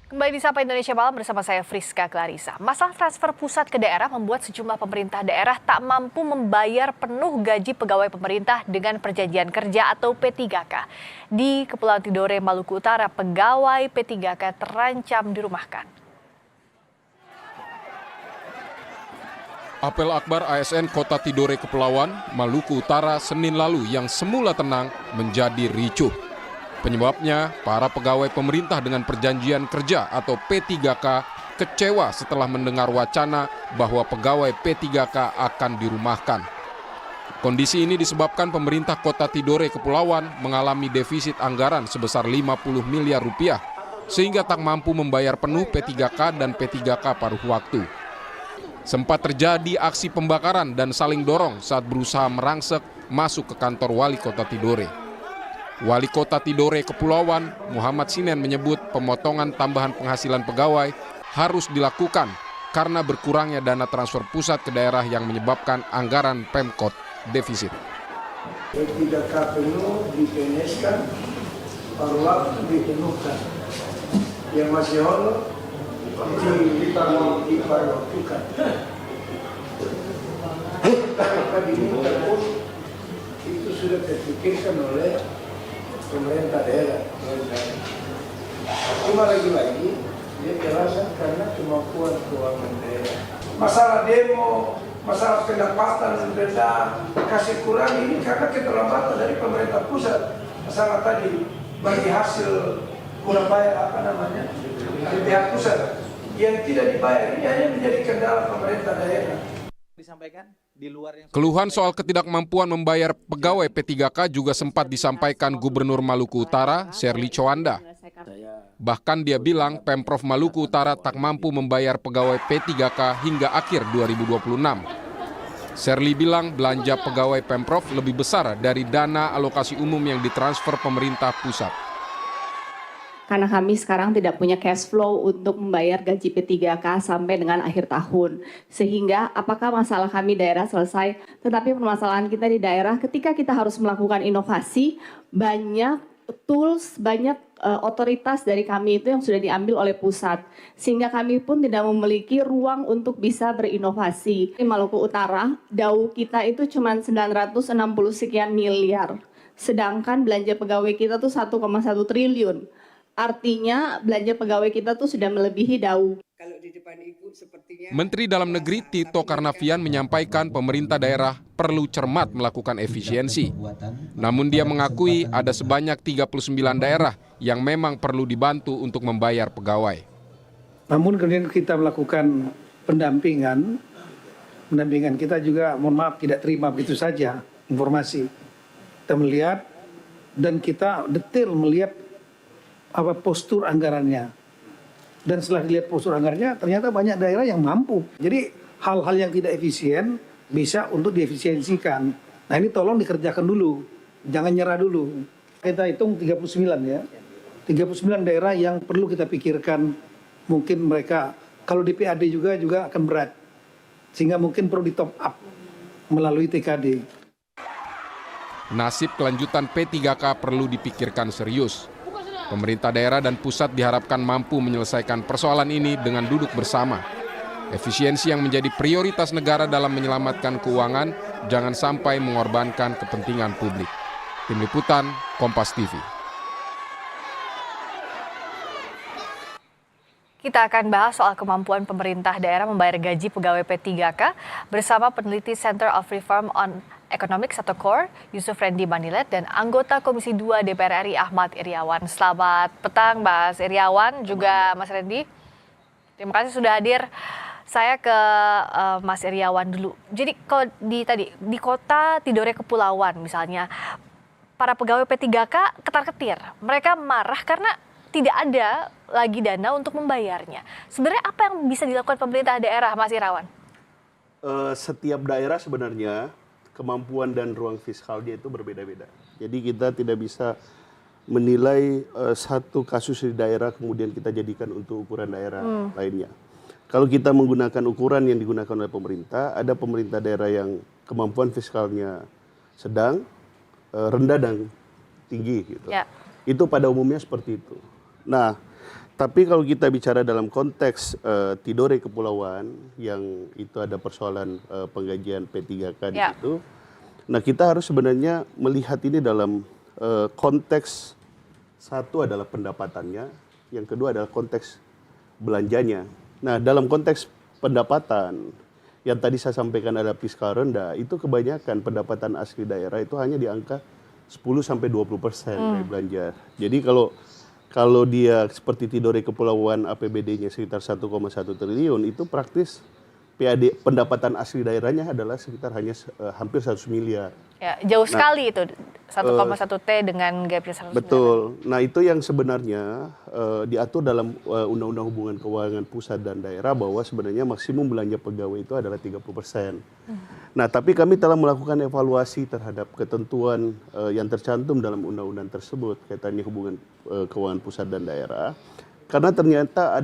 Kembali di Sapa Indonesia Malam bersama saya Friska Clarissa. Masalah transfer pusat ke daerah membuat sejumlah pemerintah daerah tak mampu membayar penuh gaji pegawai pemerintah dengan perjanjian kerja atau P3K. Di Kepulauan Tidore, Maluku Utara, pegawai P3K terancam dirumahkan. Apel akbar ASN Kota Tidore Kepulauan, Maluku Utara, Senin lalu yang semula tenang menjadi ricuh. Penyebabnya, para pegawai pemerintah dengan perjanjian kerja atau P3K kecewa setelah mendengar wacana bahwa pegawai P3K akan dirumahkan. Kondisi ini disebabkan pemerintah Kota Tidore Kepulauan mengalami defisit anggaran sebesar 50 miliar rupiah, sehingga tak mampu membayar penuh P3K dan P3K paruh waktu. Sempat terjadi aksi pembakaran dan saling dorong saat berusaha merangsek masuk ke kantor Wali Kota Tidore. Wali Kota Tidore Kepulauan, Muhammad Sinen menyebut pemotongan tambahan penghasilan pegawai harus dilakukan karena berkurangnya dana transfer pusat ke daerah yang menyebabkan anggaran Pemkot defisit. P3K penuh diteneskan, paruh waktu dipenuhkan. Yang masih honor diparuh-waktukan. Maka diminta pun itu sudah terpikirkan oleh pemerintah daerah. Cuma lagi-lagi dia jelasan karena kemampuan keuangan daerah. Masalah demo, masalah pendapatan rendah, kasih kurang ini karena keterlambatan dari pemerintah pusat. Masalah tadi bagi hasil kurang bayar di pihak pusat yang tidak dibayar ini hanya menjadi kendala pemerintah daerah. Keluhan soal ketidakmampuan membayar pegawai P3K juga sempat disampaikan Gubernur Maluku Utara, Sherly Chowanda. Bahkan dia bilang Pemprov Maluku Utara tak mampu membayar pegawai P3K hingga akhir 2026. Sherly bilang belanja pegawai Pemprov lebih besar dari dana alokasi umum yang ditransfer pemerintah pusat. Karena kami sekarang tidak punya cash flow untuk membayar gaji P3K sampai dengan akhir tahun. Sehingga apakah masalah kami daerah selesai, tetapi permasalahan kita di daerah ketika kita harus melakukan inovasi, banyak tools, banyak otoritas dari kami itu yang sudah diambil oleh pusat. Sehingga kami pun tidak memiliki ruang untuk bisa berinovasi. Di Maluku Utara, DAU kita itu cuma 960 sekian miliar. Sedangkan belanja pegawai kita tuh 1,1 triliun. Artinya belanja pegawai kita tuh sudah melebihi DAU. Menteri Dalam Negeri Tito Karnavian menyampaikan pemerintah daerah perlu cermat melakukan efisiensi. Namun dia mengakui ada sebanyak 39 daerah yang memang perlu dibantu untuk membayar pegawai. Namun kemudian kita melakukan pendampingan kita juga mohon maaf tidak terima begitu saja informasi. Kita melihat dan kita detail melihat apa postur anggarannya. Dan setelah dilihat postur anggarannya, ternyata banyak daerah yang mampu. Jadi hal-hal yang tidak efisien bisa untuk diefisiensikan. Nah ini tolong dikerjakan dulu, jangan nyerah dulu. Kita hitung 39 ya. 39 daerah yang perlu kita pikirkan, mungkin mereka kalau di PAD juga akan berat. Sehingga mungkin perlu di top up melalui TKD. Nasib kelanjutan P3K perlu dipikirkan serius. Pemerintah daerah dan pusat diharapkan mampu menyelesaikan persoalan ini dengan duduk bersama. Efisiensi yang menjadi prioritas negara dalam menyelamatkan keuangan jangan sampai mengorbankan kepentingan publik. Tim Liputan, Kompas TV. Kita akan bahas soal kemampuan pemerintah daerah membayar gaji pegawai P3K bersama peneliti Center of Reform on Economics atau CORE, Yusuf Rendy Manilet, dan anggota Komisi 2 DPR RI Ahmad Iriawan. Selamat petang Mas Iriawan, juga Mas Rendy. Terima kasih sudah hadir. Saya ke Mas Iriawan dulu. Jadi kalau di Kota Tidore Kepulauan misalnya, para pegawai P3K ketar-ketir. Mereka marah karena tidak ada lagi dana untuk membayarnya. Sebenarnya apa yang bisa dilakukan pemerintah daerah, Mas Iriawan? Setiap daerah sebenarnya kemampuan dan ruang fiskalnya itu berbeda-beda. Jadi kita tidak bisa menilai satu kasus di daerah kemudian kita jadikan untuk ukuran daerah lainnya. Kalau kita menggunakan ukuran yang digunakan oleh pemerintah, ada pemerintah daerah yang kemampuan fiskalnya sedang, rendah dan tinggi gitu. Ya. Itu pada umumnya seperti itu. Nah, Tapi kalau kita bicara dalam konteks Tidore Kepulauan yang itu ada persoalan penggajian P3K di situ. Nah, kita harus sebenarnya melihat ini dalam konteks, satu adalah pendapatannya, yang kedua adalah konteks belanjanya. Nah, dalam konteks pendapatan yang tadi saya sampaikan ada fiskal rendah, itu kebanyakan pendapatan asli daerah itu hanya di angka 10-20% dari belanja. Jadi kalau dia seperti Tidore Kepulauan APBD-nya sekitar 1,1 triliun, itu praktis PAD pendapatan asli daerahnya adalah sekitar hanya hampir 100 miliar. Ya, jauh sekali itu 1,1 T dengan gapnya 100 miliar. Betul. Nah, itu yang sebenarnya diatur dalam Undang-Undang Hubungan Keuangan Pusat dan Daerah bahwa sebenarnya maksimum belanja pegawai itu adalah 30%. Nah, tapi kami telah melakukan evaluasi terhadap ketentuan yang tercantum dalam undang-undang tersebut kaitannya hubungan keuangan pusat dan daerah, karena ternyata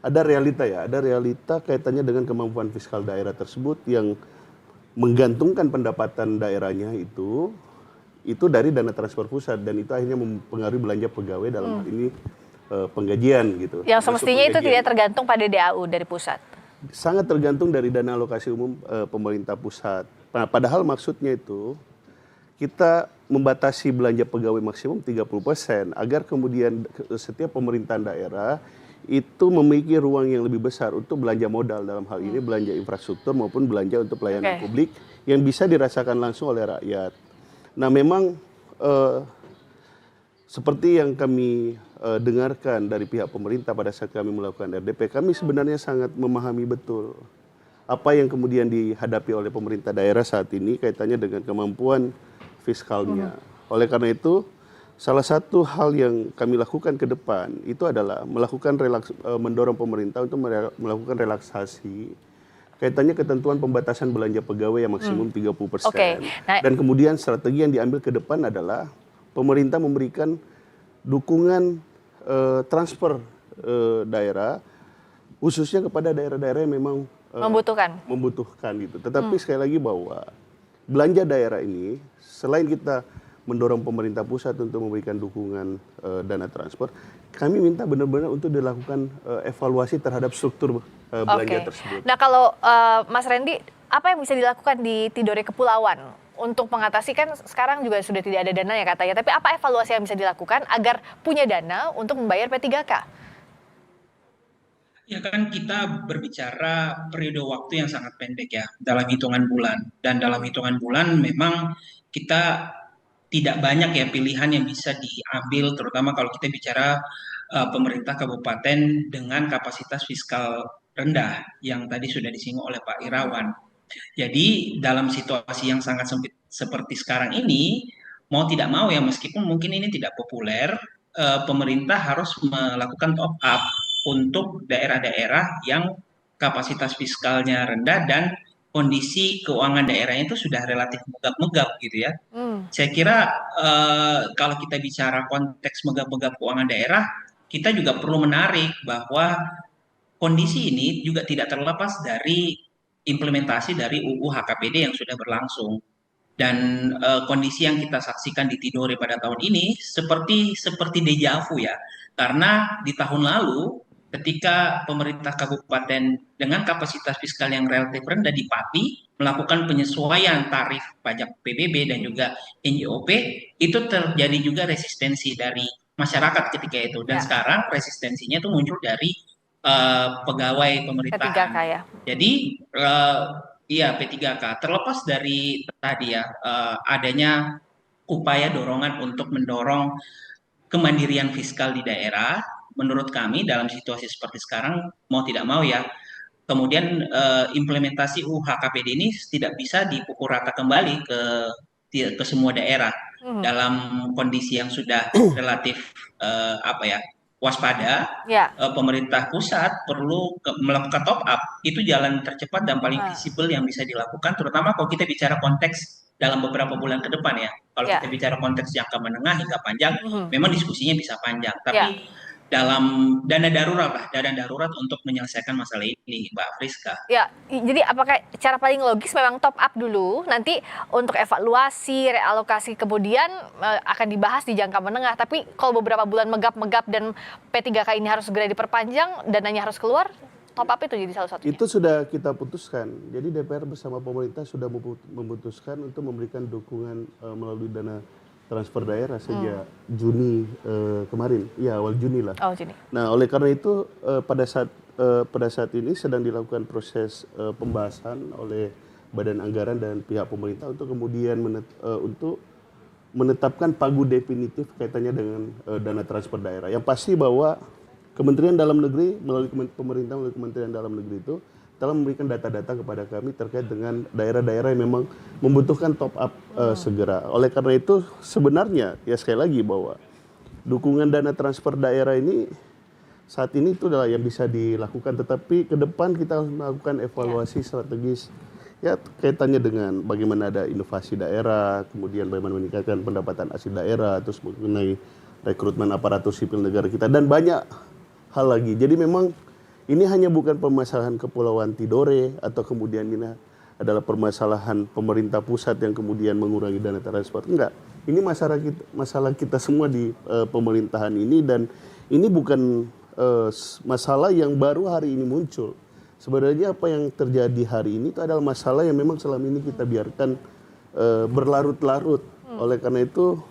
ada realita kaitannya dengan kemampuan fiskal daerah tersebut yang menggantungkan pendapatan daerahnya itu dari dana transfer pusat, dan itu akhirnya mempengaruhi belanja pegawai dalam hal ini penggajian gitu. Yang semestinya itu tidak tergantung pada DAU dari pusat. Sangat tergantung dari dana alokasi umum pemerintah pusat. Nah, padahal maksudnya itu kita membatasi belanja pegawai maksimum 30% agar kemudian setiap pemerintahan daerah itu memiliki ruang yang lebih besar untuk belanja modal, dalam hal ini belanja infrastruktur maupun belanja untuk pelayanan publik yang bisa dirasakan langsung oleh rakyat. Nah, memang seperti yang kami dengarkan dari pihak pemerintah pada saat kami melakukan RDP, kami sebenarnya sangat memahami betul apa yang kemudian dihadapi oleh pemerintah daerah saat ini kaitannya dengan kemampuan fiskalnya. Oleh karena itu, salah satu hal yang kami lakukan ke depan itu adalah mendorong pemerintah untuk melakukan relaksasi kaitannya ketentuan pembatasan belanja pegawai yang maksimum 30%. Dan kemudian strategi yang diambil ke depan adalah pemerintah memberikan dukungan transfer daerah khususnya kepada daerah-daerah yang memang membutuhkan gitu. Tetapi sekali lagi bahwa belanja daerah ini selain kita mendorong pemerintah pusat untuk memberikan dukungan dana transfer, kami minta benar-benar untuk dilakukan evaluasi terhadap struktur belanja tersebut. Nah, kalau Mas Randy, apa yang bisa dilakukan di Tidore Kepulauan untuk mengatasi, kan sekarang juga sudah tidak ada dana ya katanya, tapi apa evaluasi yang bisa dilakukan agar punya dana untuk membayar P3K? Ya kan kita berbicara periode waktu yang sangat pendek ya, dalam hitungan bulan. Dan dalam hitungan bulan memang kita tidak banyak ya pilihan yang bisa diambil, terutama kalau kita bicara pemerintah kabupaten dengan kapasitas fiskal rendah yang tadi sudah disinggung oleh Pak Irawan. Jadi dalam situasi yang sangat sempit seperti sekarang ini, mau tidak mau ya meskipun mungkin ini tidak populer, pemerintah harus melakukan top up untuk daerah-daerah yang kapasitas fiskalnya rendah dan kondisi keuangan daerahnya itu sudah relatif megap-megap gitu ya. Saya kira kalau kita bicara konteks megap-megap keuangan daerah, kita juga perlu menarik bahwa kondisi ini juga tidak terlepas dari implementasi dari UU HKPD yang sudah berlangsung. Dan kondisi yang kita saksikan di Tidore pada tahun ini seperti deja vu ya. Karena di tahun lalu ketika pemerintah kabupaten dengan kapasitas fiskal yang relatif rendah di Pati melakukan penyesuaian tarif pajak PBB dan juga NJOP, itu terjadi juga resistensi dari masyarakat ketika itu. Dan sekarang resistensinya itu muncul dari pegawai pemerintahan. P3K ya. Jadi iya P3K. Terlepas dari tadi ya adanya upaya dorongan untuk mendorong kemandirian fiskal di daerah, menurut kami dalam situasi seperti sekarang mau tidak mau ya, kemudian implementasi UU HKPD ini tidak bisa dipukul rata kembali ke semua daerah dalam kondisi yang sudah relatif waspada. Pemerintah pusat perlu melakukan top up. Itu jalan tercepat dan paling visible yang bisa dilakukan, terutama kalau kita bicara konteks dalam beberapa bulan ke depan ya. Kalau kita bicara konteks jangka menengah hingga panjang, memang diskusinya bisa panjang. Tapi dalam dana darurat lah, dana darurat untuk menyelesaikan masalah ini, Mbak Friska. Ya, jadi apakah cara paling logis memang top up dulu, nanti untuk evaluasi, realokasi kemudian akan dibahas di jangka menengah. Tapi kalau beberapa bulan megap-megap dan P3K ini harus segera diperpanjang, dananya harus keluar, top up itu jadi salah satunya. Itu sudah kita putuskan. Jadi DPR bersama pemerintah sudah memutuskan untuk memberikan dukungan melalui dana transfer daerah sejak Juni kemarin, ya awal Juni lah. Oh, Juni. Nah, oleh karena itu pada saat ini sedang dilakukan proses pembahasan oleh Badan Anggaran dan pihak pemerintah untuk kemudian untuk menetapkan pagu definitif kaitannya dengan dana transfer daerah. Yang pasti bahwa Kementerian Dalam Negeri melalui pemerintah melalui Kementerian Dalam Negeri itu telah memberikan data-data kepada kami terkait dengan daerah-daerah yang memang membutuhkan top up segera. Oleh karena itu sebenarnya ya sekali lagi bahwa dukungan dana transfer daerah ini saat ini itu adalah yang bisa dilakukan, tetapi ke depan kita harus melakukan evaluasi strategis ya kaitannya dengan bagaimana ada inovasi daerah, kemudian bagaimana meningkatkan pendapatan asli daerah, terus mengenai rekrutmen aparatur sipil negara kita dan banyak hal lagi. Jadi memang ini hanya bukan permasalahan Kepulauan Tidore atau kemudian ini adalah permasalahan pemerintah pusat yang kemudian mengurangi dana transfer. Enggak, ini masalah kita semua di pemerintahan ini dan ini bukan masalah yang baru hari ini muncul. Sebenarnya apa yang terjadi hari ini itu adalah masalah yang memang selama ini kita biarkan berlarut-larut. Oleh karena itu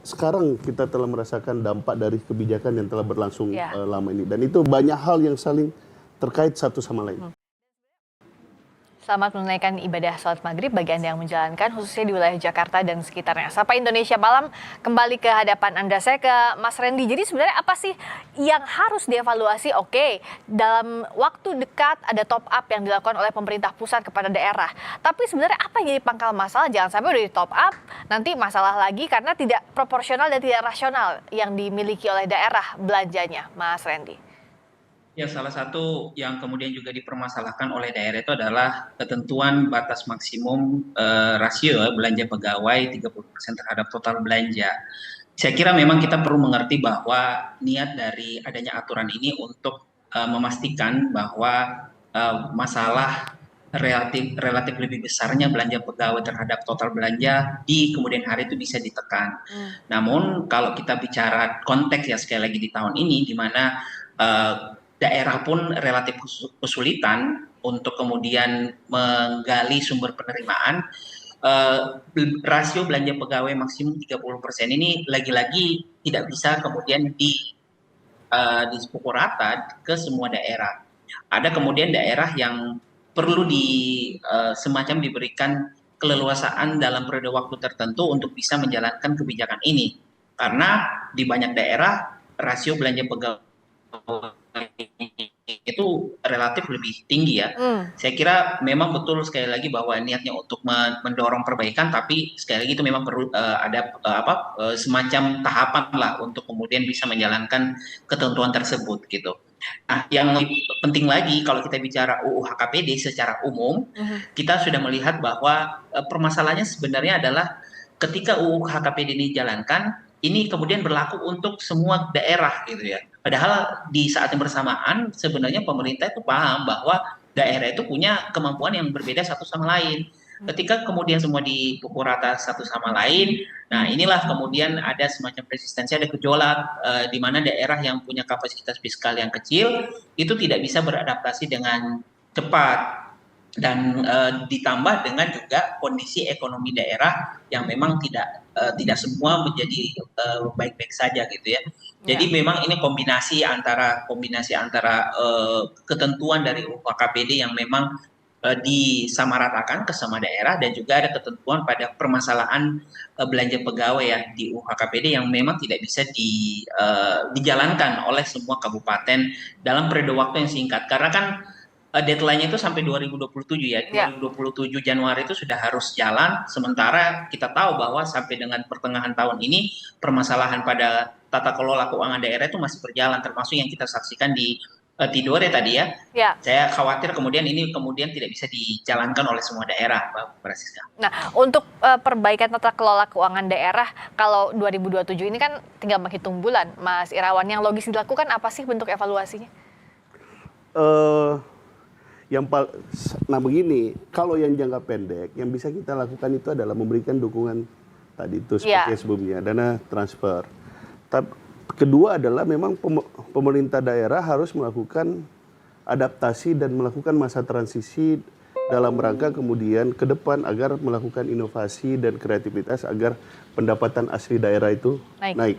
sekarang kita telah merasakan dampak dari kebijakan yang telah berlangsung lama ini. Dan itu banyak hal yang saling terkait satu sama lain. Selamat menunaikan ibadah sholat maghrib bagi Anda yang menjalankan, khususnya di wilayah Jakarta dan sekitarnya. Sapa Indonesia Malam kembali ke hadapan Anda. Saya ke Mas Randy. Jadi sebenarnya apa sih yang harus dievaluasi? Oke, dalam waktu dekat ada top up yang dilakukan oleh pemerintah pusat kepada daerah. Tapi sebenarnya apa yang jadi pangkal masalah? Jangan sampai udah di top up, nanti masalah lagi karena tidak proporsional dan tidak rasional yang dimiliki oleh daerah belanjanya, Mas Randy. Ya, salah satu yang kemudian juga dipermasalahkan oleh daerah itu adalah ketentuan batas maksimum rasio belanja pegawai 30% terhadap total belanja. Saya kira memang kita perlu mengerti bahwa niat dari adanya aturan ini untuk memastikan bahwa masalah relatif lebih besarnya belanja pegawai terhadap total belanja di kemudian hari itu bisa ditekan. Namun kalau kita bicara konteks ya sekali lagi di tahun ini di mana daerah pun relatif kesulitan untuk kemudian menggali sumber penerimaan, rasio belanja pegawai maksimum 30% ini lagi-lagi tidak bisa kemudian dipukul rata ke semua daerah. Ada kemudian daerah yang perlu semacam diberikan keleluasaan dalam periode waktu tertentu untuk bisa menjalankan kebijakan ini. Karena di banyak daerah rasio belanja pegawai itu relatif lebih tinggi ya. Saya kira memang betul sekali lagi bahwa niatnya untuk mendorong perbaikan, tapi sekali lagi itu memang perlu ada semacam tahapan lah untuk kemudian bisa menjalankan ketentuan tersebut gitu. Nah, yang penting lagi kalau kita bicara UU HKPD secara umum, kita sudah melihat bahwa permasalahannya sebenarnya adalah ketika UU HKPD ini dijalankan, ini kemudian berlaku untuk semua daerah gitu ya. Padahal di saat yang bersamaan sebenarnya pemerintah itu paham bahwa daerah itu punya kemampuan yang berbeda satu sama lain. Ketika kemudian semua dipukul rata satu sama lain, nah inilah kemudian ada semacam resistensi, ada gejolak di mana daerah yang punya kapasitas fiskal yang kecil itu tidak bisa beradaptasi dengan cepat. Dan ditambah dengan juga kondisi ekonomi daerah yang memang tidak semua menjadi baik-baik saja gitu ya. Jadi memang ini kombinasi antara ketentuan dari UU HKPD yang memang disamaratakan ke semua daerah dan juga ada ketentuan pada permasalahan belanja pegawai ya di UU HKPD yang memang tidak bisa dijalankan oleh semua kabupaten dalam periode waktu yang singkat. Karena kan deadline-nya itu sampai 2027 ya. 2027 Januari itu sudah harus jalan, sementara kita tahu bahwa sampai dengan pertengahan tahun ini permasalahan pada tata kelola keuangan daerah itu masih berjalan, termasuk yang kita saksikan di Tidore tadi ya. Ya. Saya khawatir kemudian ini kemudian tidak bisa dijalankan oleh semua daerah, Mbak Francisca. Nah, untuk perbaikan tata kelola keuangan daerah, kalau 2027 ini kan tinggal menghitung bulan, Mas Irawan. Yang logis dilakukan apa sih bentuk evaluasinya? Nah begini, kalau yang jangka pendek, yang bisa kita lakukan itu adalah memberikan dukungan tadi itu seperti yang sebelumnya, dana transfer. Kedua adalah memang pemerintah daerah harus melakukan adaptasi dan melakukan masa transisi dalam rangka kemudian ke depan agar melakukan inovasi dan kreativitas agar pendapatan asli daerah itu naik.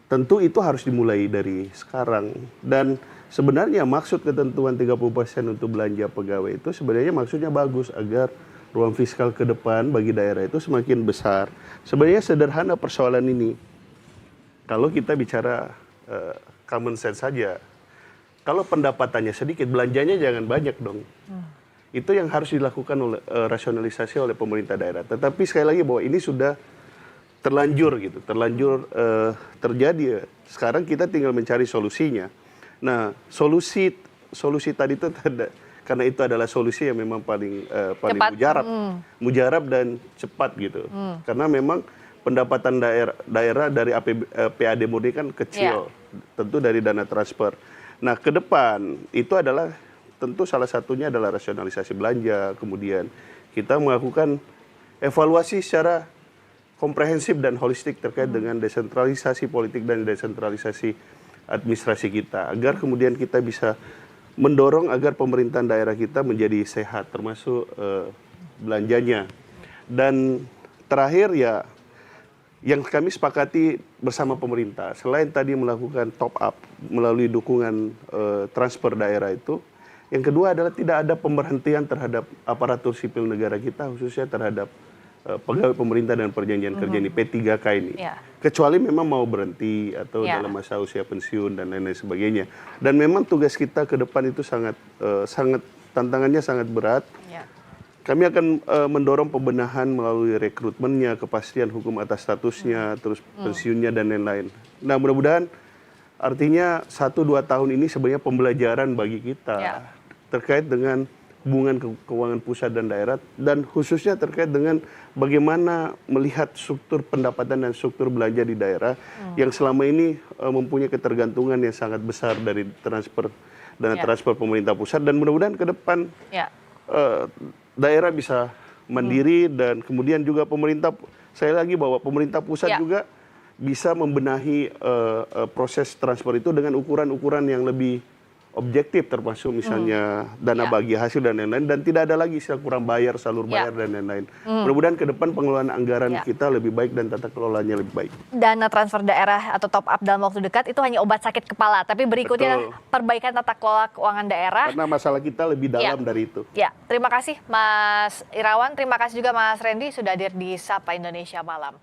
Tentu itu harus dimulai dari sekarang, dan sebenarnya maksud ketentuan 30% untuk belanja pegawai itu sebenarnya maksudnya bagus agar ruang fiskal ke depan bagi daerah itu semakin besar. Sebenarnya sederhana persoalan ini. Kalau kita bicara common sense saja, kalau pendapatannya sedikit, belanjanya jangan banyak dong. Itu yang harus dilakukan oleh rasionalisasi oleh pemerintah daerah. Tetapi sekali lagi bahwa ini sudah terlanjur gitu, terjadi. Sekarang kita tinggal mencari solusinya. Nah, solusi tadi itu karena itu adalah solusi yang memang paling mujarab dan cepat gitu. Karena memang pendapatan daerah dari PAD murni kan kecil, tentu dari dana transfer. Nah, ke depan itu adalah tentu salah satunya adalah rasionalisasi belanja, kemudian kita melakukan evaluasi secara komprehensif dan holistik terkait dengan desentralisasi politik dan desentralisasi administrasi kita, agar kemudian kita bisa mendorong agar pemerintahan daerah kita menjadi sehat, termasuk belanjanya. Dan terakhir ya, yang kami sepakati bersama pemerintah, selain tadi melakukan top up melalui dukungan transfer daerah itu, yang kedua adalah tidak ada pemberhentian terhadap aparatur sipil negara kita, khususnya terhadap pegawai pemerintah dan perjanjian kerja ini, P3K ini. Kecuali memang mau berhenti atau dalam masa usia pensiun dan lain-lain sebagainya. Dan memang tugas kita ke depan itu sangat tantangannya sangat berat. Kami akan mendorong pembenahan melalui rekrutmennya, kepastian hukum atas statusnya, terus pensiunnya dan lain-lain. Nah, mudah-mudahan artinya 1-2 tahun ini sebenarnya pembelajaran bagi kita terkait dengan hubungan keuangan pusat dan daerah, dan khususnya terkait dengan bagaimana melihat struktur pendapatan dan struktur belanja di daerah yang selama ini mempunyai ketergantungan yang sangat besar dari dana transfer pemerintah pusat, dan mudah-mudahan ke depan daerah bisa mandiri, dan kemudian juga pemerintah, saya lagi bahwa pemerintah pusat juga bisa membenahi proses transfer itu dengan ukuran-ukuran yang lebih objektif, termasuk misalnya dana bagi hasil dan lain-lain, dan tidak ada lagi istilah kurang bayar, salur bayar dan lain-lain. Mudah-mudahan ke depan pengelolaan anggaran kita lebih baik dan tata kelolanya lebih baik. Dana transfer daerah atau top up dalam waktu dekat itu hanya obat sakit kepala, tapi berikutnya perbaikan tata kelola keuangan daerah. Karena masalah kita lebih dalam dari itu. Ya, terima kasih Mas Irawan, terima kasih juga Mas Randy sudah hadir di Sapa Indonesia Malam.